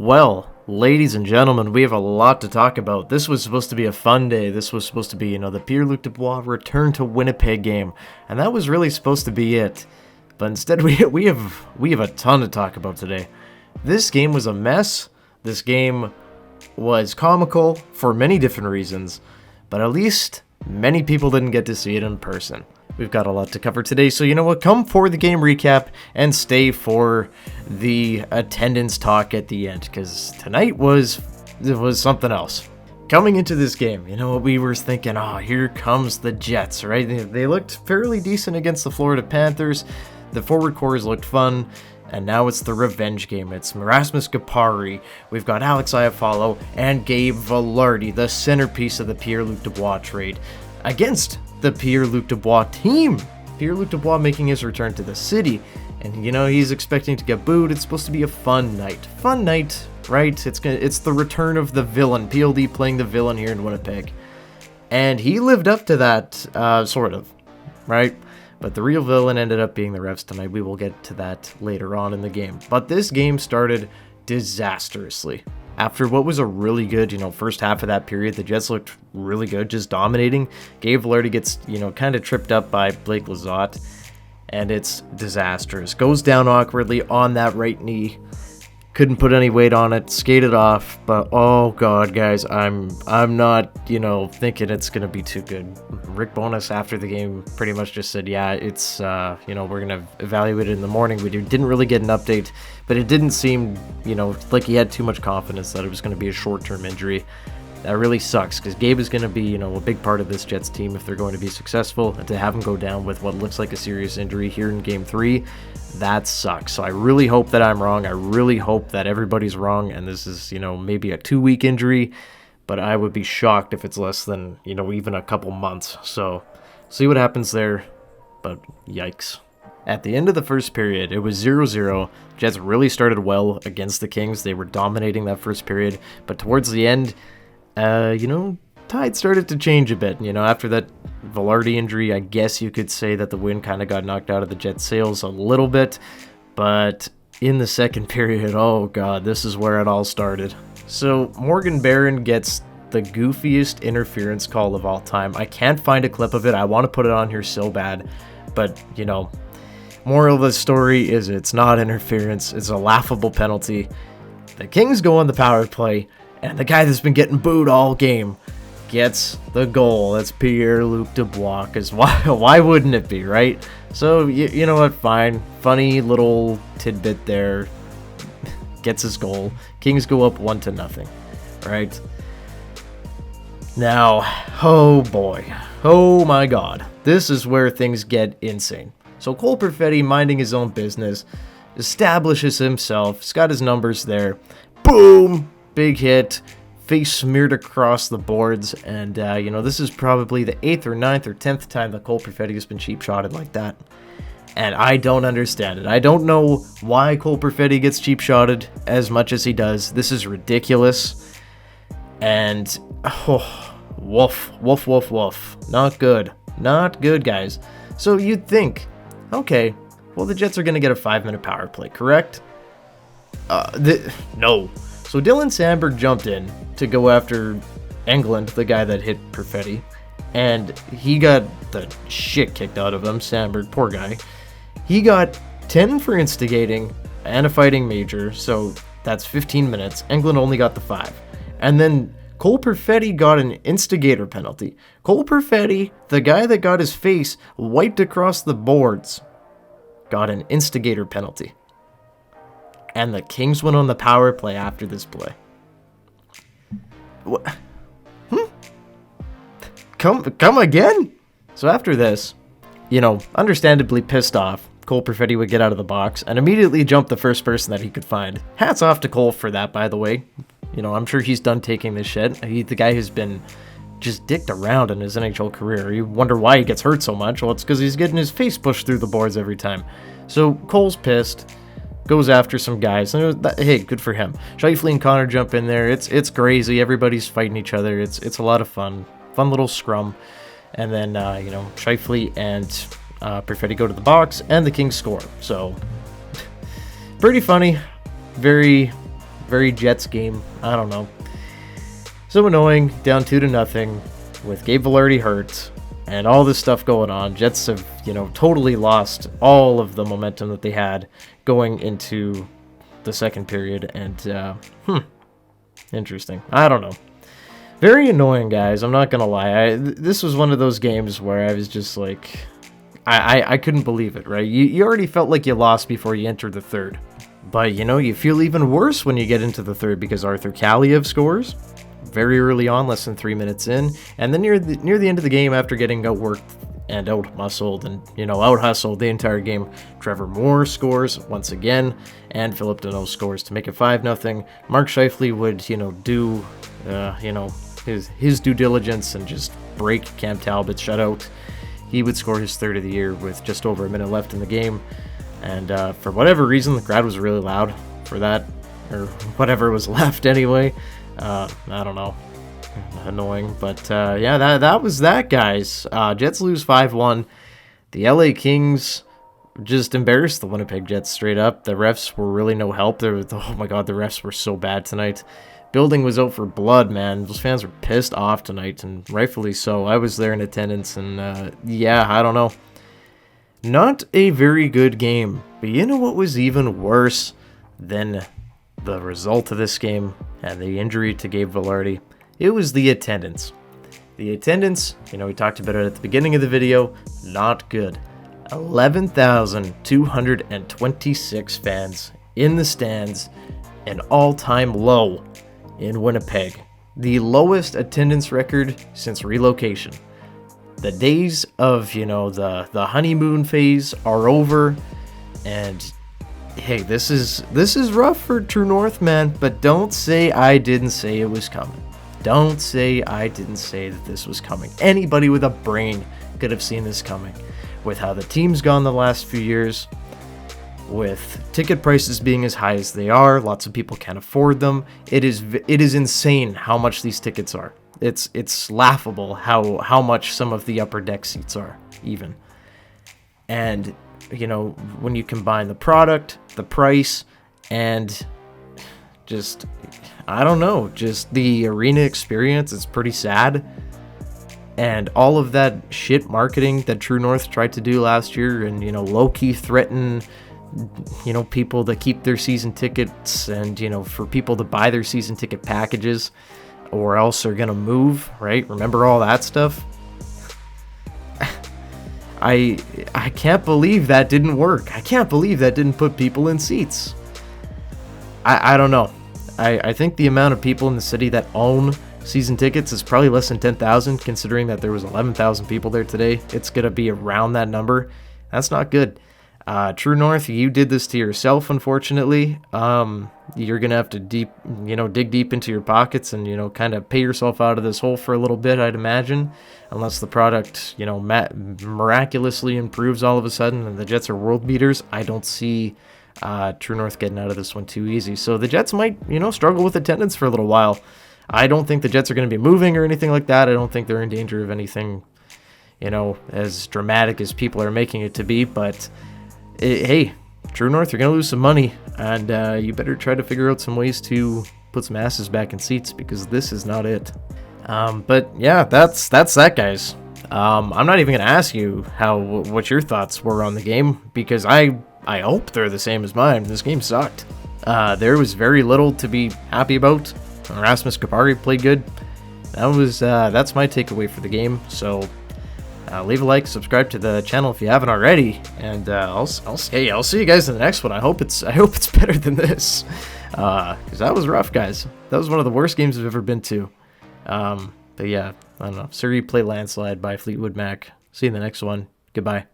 Well, ladies and gentlemen, we have a lot to talk about. This was supposed to be a fun day. This was supposed to be, the Pierre-Luc Dubois return to Winnipeg game, and that was really supposed to be it. But instead, we have a ton to talk about today. This game was a mess. This game was comical for many different reasons, but at least many people didn't get to see it in person. We've got a lot to cover today, so you know what? Come for the game recap and stay for the attendance talk at the end, because tonight was something else. Coming into this game, we were thinking, here comes the Jets, right? They looked fairly decent against the Florida Panthers. The forward cores looked fun, and now it's the revenge game. It's Rasmus Kupari, we've got Alex Iafallo, and Gabe Vilardi, the centerpiece of the Pierre-Luc Dubois trade, against the Pierre-Luc Dubois team. Pierre-Luc Dubois making his return to the city, and he's expecting to get booed. It's supposed to be a fun night, right? It's the return of the villain, PLD playing the villain here in Winnipeg, and he lived up to that, sort of, right? But the real villain ended up being the refs tonight. We will get to that later on in the game. But this game started disastrously. After what was a really good, first half of that period, the Jets looked really good, just dominating. Gabe Vilardi gets, kind of tripped up by Blake Lizotte, and it's disastrous. Goes down awkwardly on that right knee. Couldn't put any weight on it, skated off, but oh god, guys, I'm not, thinking it's gonna be too good. Rick Bowness after the game pretty much just said, yeah, it's, we're gonna evaluate it in the morning. We didn't really get an update, but it didn't seem, like he had too much confidence that it was gonna be a short-term injury. That really sucks, because Gabe is going to be, a big part of this Jets team if they're going to be successful, and to have him go down with what looks like a serious injury here in Game 3, that sucks. So I really hope that I'm wrong. I really hope that everybody's wrong, and this is, maybe a 2-week injury, but I would be shocked if it's less than, even a couple months. So see what happens there, but yikes. At the end of the first period, it was 0-0. Jets really started well against the Kings. They were dominating that first period, but towards the end, tide started to change a bit. After that Vilardi injury, I guess you could say that the wind kind of got knocked out of the Jets' sails a little bit. But in the second period, oh god, this is where it all started. So Morgan Barron gets the goofiest interference call of all time. I can't find a clip of it. I want to put it on here so bad. But, moral of the story is it's not interference. It's a laughable penalty. The Kings go on the power play, and the guy that's been getting booed all game gets the goal. That's Pierre-Luc Dubois, because why wouldn't it be, right? So, you know what, fine. Funny little tidbit there. Gets his goal. Kings go up 1-0, right? Now, oh boy. Oh my god. This is where things get insane. So Cole Perfetti, minding his own business, establishes himself. He's got his numbers there. Boom! Big hit, face smeared across the boards, and, this is probably the 8th or 9th or 10th time that Cole Perfetti has been cheap-shotted like that. And I don't understand it. I don't know why Cole Perfetti gets cheap-shotted as much as he does. This is ridiculous. And, woof, woof, woof, woof. Not good. Not good, guys. So you'd think, okay, well, the Jets are going to get a 5-minute power play, correct? No. So Dylan Samberg jumped in to go after Englund, the guy that hit Perfetti, and he got the shit kicked out of him. Samberg, poor guy. He got 10 for instigating and a fighting major, so that's 15 minutes. Englund only got the 5. And then Cole Perfetti got an instigator penalty. Cole Perfetti, the guy that got his face wiped across the boards, got an instigator penalty. And the Kings went on the power play after this play. What? Come again? So after this, understandably pissed off, Cole Perfetti would get out of the box and immediately jump the first person that he could find. Hats off to Cole for that, by the way. I'm sure he's done taking this shit. He's the guy who's been just dicked around in his NHL career. You wonder why he gets hurt so much. Well, it's because he's getting his face pushed through the boards every time. So Cole's pissed. Goes after some guys. Hey, good for him. Scheifele and Connor jump in there. It's crazy. Everybody's fighting each other. It's a lot of fun. Fun little scrum. And then, Scheifele and Perfetti go to the box, and the Kings score. So, pretty funny. Very Very Jets game. I don't know. So annoying, down 2-0 with Gabe Vilardi hurt and all this stuff going on. Jets have, totally lost all of the momentum that they had going into the second period. And, interesting. I don't know. Very annoying, guys. I'm not going to lie. This was one of those games where I was just like, I couldn't believe it, right? You already felt like you lost before you entered the third. But, you feel even worse when you get into the third because Arthur Kaliev scores very early on, less than 3 minutes in. And then near the end of the game, after getting outworked and out-muscled and, out-hustled the entire game, Trevor Moore scores once again, and Philip Deneau scores to make it 5-0. Mark Scheifele would, do, his due diligence and just break Cam Talbot's shutout. He would score his third of the year with just over a minute left in the game. And for whatever reason, the crowd was really loud for that, or whatever was left anyway. I don't know. Annoying. But yeah, that was that, guys. Jets lose 5-1. The LA Kings just embarrassed the Winnipeg Jets straight up. The refs were really no help. Oh my god, the refs were so bad tonight. Building was out for blood, man. Those fans were pissed off tonight, and rightfully so. I was there in attendance, and yeah, I don't know. Not a very good game. But you know what was even worse than the result of this game and the injury to Gabe Vilardi? It was the attendance. The attendance, we talked about it at the beginning of the video, not good. 11,226 fans in the stands, an all-time low in Winnipeg. The lowest attendance record since relocation. The days of, the honeymoon phase are over, and hey, this is rough for True North, man, but don't say I didn't say it was coming. Don't say I didn't say that this was coming. Anybody with a brain could have seen this coming. With how the team's gone the last few years, with ticket prices being as high as they are, lots of people can't afford them. It is insane how much these tickets are. It's laughable how much some of the upper deck seats are, even. And, when you combine the product, the price, and just, I don't know, just the arena experience, it's pretty sad. And all of that shit marketing that True North tried to do last year and, low-key threaten, people that keep their season tickets and, for people to buy their season ticket packages or else they're going to move, right? Remember all that stuff? I can't believe that didn't work. I can't believe that didn't put people in seats. I don't know. I think the amount of people in the city that own season tickets is probably less than 10,000, considering that there was 11,000 people there today. It's going to be around that number. That's not good. True North, you did this to yourself, unfortunately. You're going to have to dig deep into your pockets and, kind of pay yourself out of this hole for a little bit, I'd imagine. Unless the product, miraculously improves all of a sudden and the Jets are world beaters, I don't see True North getting out of this one too easy. So the Jets might, struggle with attendance for a little while. I don't think the Jets are going to be moving or anything like that. I don't think they're in danger of anything, as dramatic as people are making it to be. But, hey, True North, you're going to lose some money. And you better try to figure out some ways to put some asses back in seats because this is not it. But, yeah, that's that, guys. I'm not even going to ask you what your thoughts were on the game because I hope they're the same as mine. This game sucked. There was very little to be happy about. Rasmus Kupari played good. That's my takeaway for the game. So leave a like, subscribe to the channel if you haven't already, and I'll see you guys in the next one. I hope it's better than this, because that was rough, guys. That was one of the worst games I've ever been to. But yeah, I don't know. Surrey play Landslide by Fleetwood Mac. See you in the next one. Goodbye.